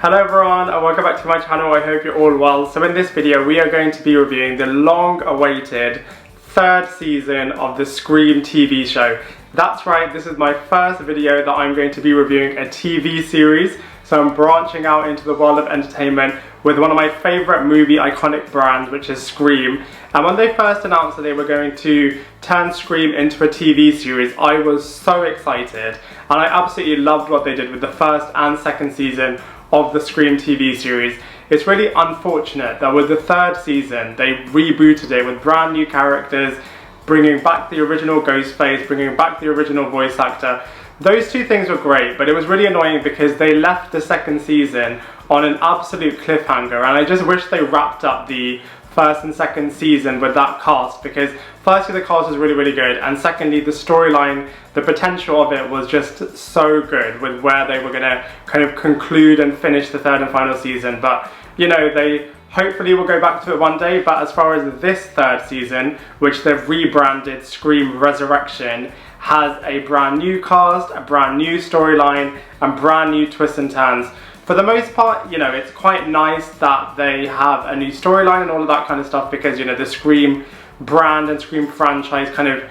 Hello everyone and welcome back to my channel. I hope you're all well. So in this video we are going to be reviewing the long-awaited third season of the Scream TV show. That's right, this is my first video that I'm going to be reviewing a TV series. So I'm branching out into the world of entertainment with one of my favourite movie iconic brands, which is Scream. And when they first announced that they were going to turn Scream into a TV series, I was so excited. And I absolutely loved what they did with the first and second season of the Scream TV series. It's really unfortunate that with the third season, they rebooted it with brand new characters, bringing back the original Ghostface, bringing back the original voice actor. Those two things were great, but it was really annoying because they left the second season on an absolute cliffhanger, and I just wish they wrapped up the first and second season with that cast, because firstly the cast was really good, and secondly the storyline, the potential of it was just so good with where they were going to kind of conclude and finish the third and final season. But you know, they hopefully will go back to it one day. But as far as this third season, which they've rebranded Scream Resurrection, has a brand new cast, a brand new storyline, and brand new twists and turns. For the most part, you know, it's quite nice that they have a new storyline and all of that kind of stuff, because, you know, the Scream brand and Scream franchise kind of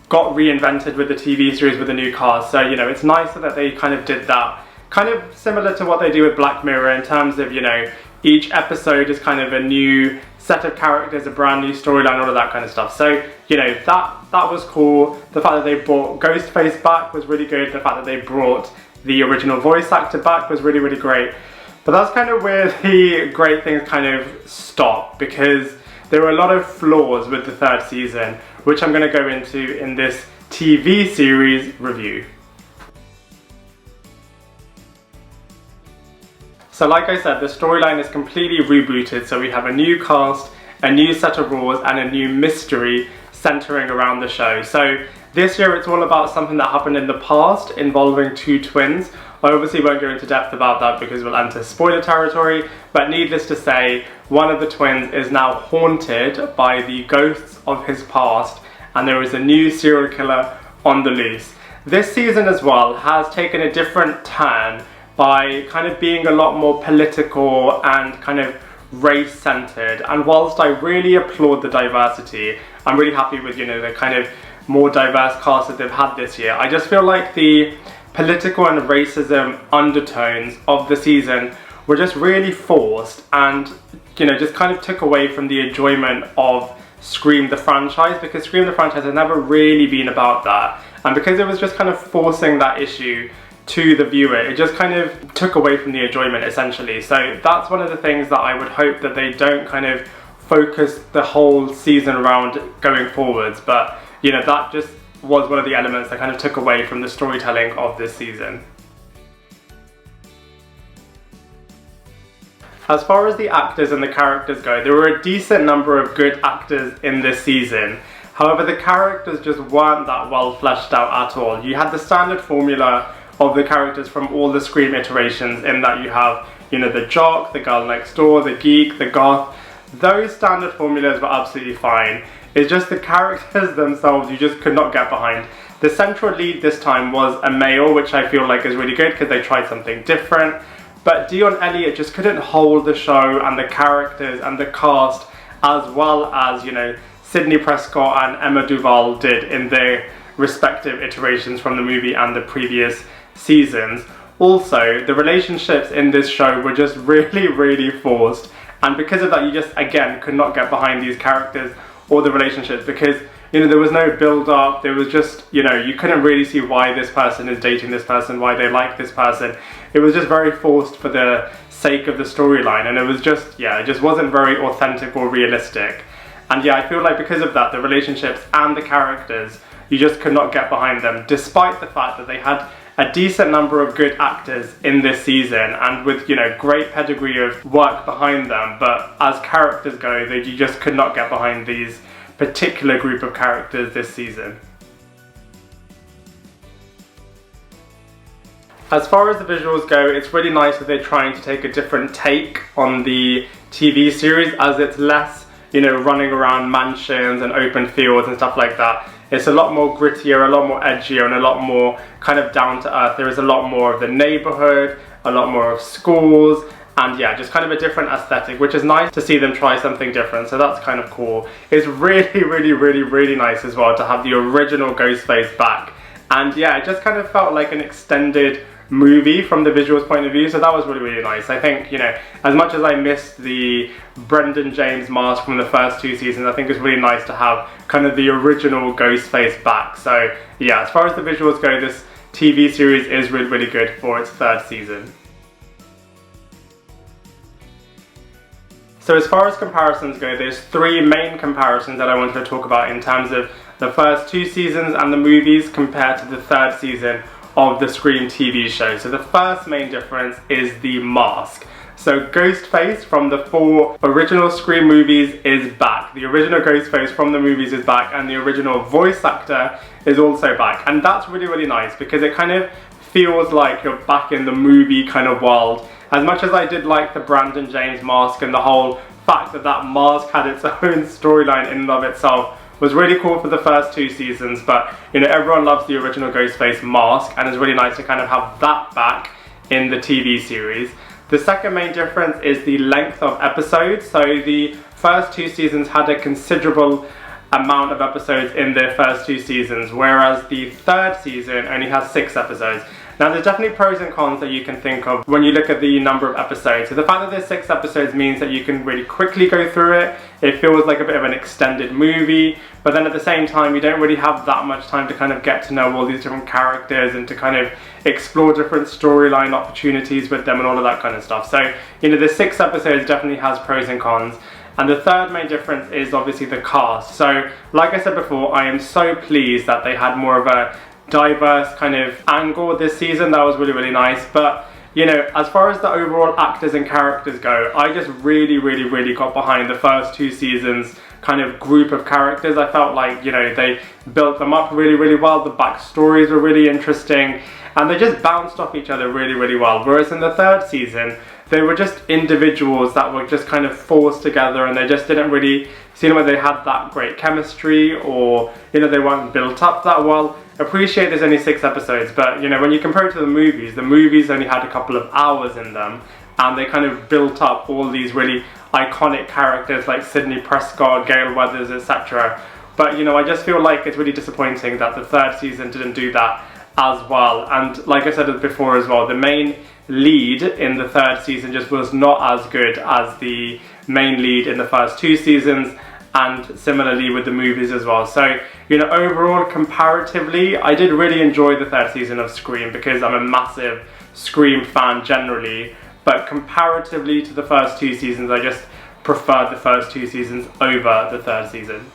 got reinvented with the TV series with a new cast. So, you know, it's nice that they kind of did that. Kind of similar to what they do with Black Mirror in terms of, you know, each episode is kind of a new set of characters, a brand new storyline, all of that kind of stuff. So, you know, that was cool. The fact that they brought Ghostface back was really good. The fact that they brought the original voice actor back was really great. But that's kind of where the great things kind of stop, because there were a lot of flaws with the third season, which I'm going to go into in this TV series review. So like I said, the storyline is completely rebooted, so we have a new cast, a new set of rules, and a new mystery centering around the show. So this year it's all about something that happened in the past involving two twins. I obviously won't go into depth about that because we'll enter spoiler territory, but needless to say, one of the twins is now haunted by the ghosts of his past, and there is a new serial killer on the loose. This season as well has taken a different turn by kind of being a lot more political and kind of race-centered. And whilst I really applaud the diversity, I'm really happy with, you know, the kind of more diverse cast that they've had this year, I just feel like the political and racism undertones of the season were just really forced, and, you know, just kind of took away from the enjoyment of Scream the franchise, because Scream the franchise has never really been about that. And because it was just kind of forcing that issue to the viewer, it just kind of took away from the enjoyment essentially. So that's one of the things that I would hope that they don't kind of focus the whole season around going forwards. But you know, that just was one of the elements that kind of took away from the storytelling of this season. As far as the actors and the characters go, there were a decent number of good actors in this season. However, the characters just weren't that well fleshed out at all. You had the standard formula of the characters from all the Scream iterations, in that you have, you know, the jock, the girl next door, the geek, the goth. Those standard formulas were absolutely fine. It's just the characters themselves you just could not get behind. The central lead this time was a male, which I feel like is really good because they tried something different. But Dion Elliott just couldn't hold the show and the characters and the cast as well as, you know, Sidney Prescott and Emma Duval did in their respective iterations from the movie and the previous seasons. Also, the relationships in this show were just really forced, and because of that you just again could not get behind these characters or the relationships, because, you know, there was no build up. There was just, you know, you couldn't really see why this person is dating this person, why they like this person. It was just very forced for the sake of the storyline, and it was just, yeah, it just wasn't very authentic or realistic. And yeah, I feel like because of that, the relationships and the characters, you just could not get behind them, despite the fact that they had a decent number of good actors in this season, and with, you know, great pedigree of work behind them. But as characters go, you just could not get behind these particular group of characters this season. As far as the visuals go, it's really nice that they're trying to take a different take on the TV series, as it's less, you know, running around mansions and open fields and stuff like that. It's a lot more grittier, a lot more edgier, and a lot more kind of down to earth. There is a lot more of the neighborhood a lot more of schools, and yeah, just kind of a different aesthetic, which is nice to see them try something different, so that's kind of cool. It's really nice as well to have the original Ghostface back, and yeah, it just kind of felt like an extended movie from the visuals point of view, so that was really nice. I think, you know, as much as I missed the Brendan James mask from the first 2 seasons, I think it's really nice to have kind of the original Ghostface back. So yeah, as far as the visuals go, this TV series is really good for its 3rd season. So as far as comparisons go, there's 3 main comparisons that I wanted to talk about in terms of the first 2 seasons and the movies compared to the 3rd season of the Scream TV show. So the first main difference is the mask. So Ghostface from the 4 original Scream movies is back. The original Ghostface from the movies is back, and the original voice actor is also back. And that's really nice because it kind of feels like you're back in the movie kind of world. As much as I did like the Brendan James mask and the whole fact that that mask had its own storyline in and of itself was really cool for the first 2 seasons, but you know, everyone loves the original Ghostface mask, and it's really nice to kind of have that back in the TV series. The second main difference is the length of episodes. So the first 2 seasons had a considerable amount of episodes in their first 2 seasons, whereas the 3rd season only has 6 episodes. Now there's definitely pros and cons that you can think of when you look at the number of episodes. So the fact that there's 6 episodes means that you can really quickly go through it. It feels like a bit of an extended movie, but then at the same time you don't really have that much time to kind of get to know all these different characters and to kind of explore different storyline opportunities with them and all of that kind of stuff. So, you know, the 6 episodes definitely has pros and cons. And the third main difference is obviously the cast. So, like I said before, I am so pleased that they had more of a diverse kind of angle this season. That was really nice. But you know, as far as the overall actors and characters go, I just really got behind the first 2 seasons kind of group of characters. I felt like, you know, they built them up really well. The backstories were really interesting, and they just bounced off each other really well. Whereas in the 3rd season, they were just individuals that were just kind of forced together, and they just didn't really seem like they had that great chemistry, or, you know, they weren't built up that well. Appreciate there's only 6 episodes, but you know, when you compare it to the movies only had a couple of hours in them, and they kind of built up all these really iconic characters like Sidney Prescott, Gale Weathers, etc. But you know, I just feel like it's really disappointing that the 3rd season didn't do that as well. And like I said before as well, the main lead in the 3rd season just was not as good as the main lead in the first 2 seasons, and similarly with the movies as well. So, you know, overall, comparatively, I did really enjoy the 3rd season of Scream because I'm a massive Scream fan generally, but comparatively to the first 2 seasons, I just preferred the first 2 seasons over the 3rd season.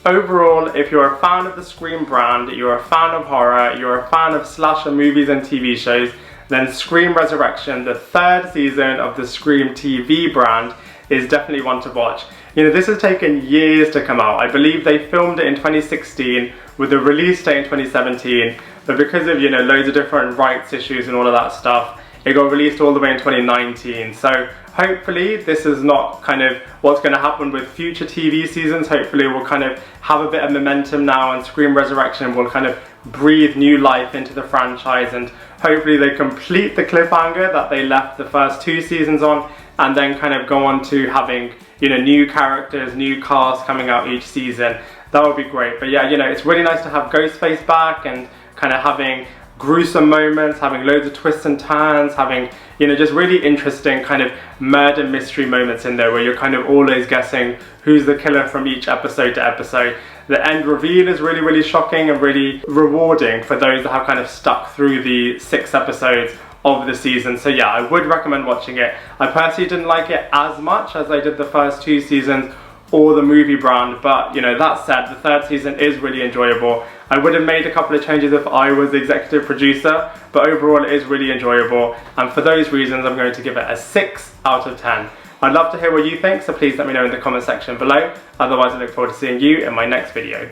Overall, if you're a fan of the Scream brand, you're a fan of horror, you're a fan of slasher movies and TV shows, then Scream Resurrection, the 3rd season of the Scream TV brand, is definitely one to watch. You know, this has taken years to come out. I believe they filmed it in 2016 with a release date in 2017, but because of, you know, loads of different rights issues and all of that stuff, it got released all the way in 2019. So hopefully this is not kind of what's going to happen with future TV seasons. Hopefully we'll kind of have a bit of momentum now, and Scream Resurrection will kind of breathe new life into the franchise, and hopefully they complete the cliffhanger that they left the first 2 seasons on, and then kind of go on to having, you know, new characters, new cast coming out each season. That would be great. But yeah, you know, it's really nice to have Ghostface back and kind of having gruesome moments, having loads of twists and turns, having, you know, just really interesting kind of murder mystery moments in there where you're kind of always guessing who's the killer from each episode to episode. The end reveal is really shocking and really rewarding for those that have kind of stuck through the 6 episodes of the season. So yeah, I would recommend watching it. I personally didn't like it as much as I did the first 2 seasons or the movie brand, but you know, that said, the 3rd season is really enjoyable. I would have made a couple of changes if I was the executive producer, but overall it is really enjoyable, and for those reasons I'm going to give it a 6 out of 10. I'd love to hear what you think, so please let me know in the comment section below. Otherwise I look forward to seeing you in my next video.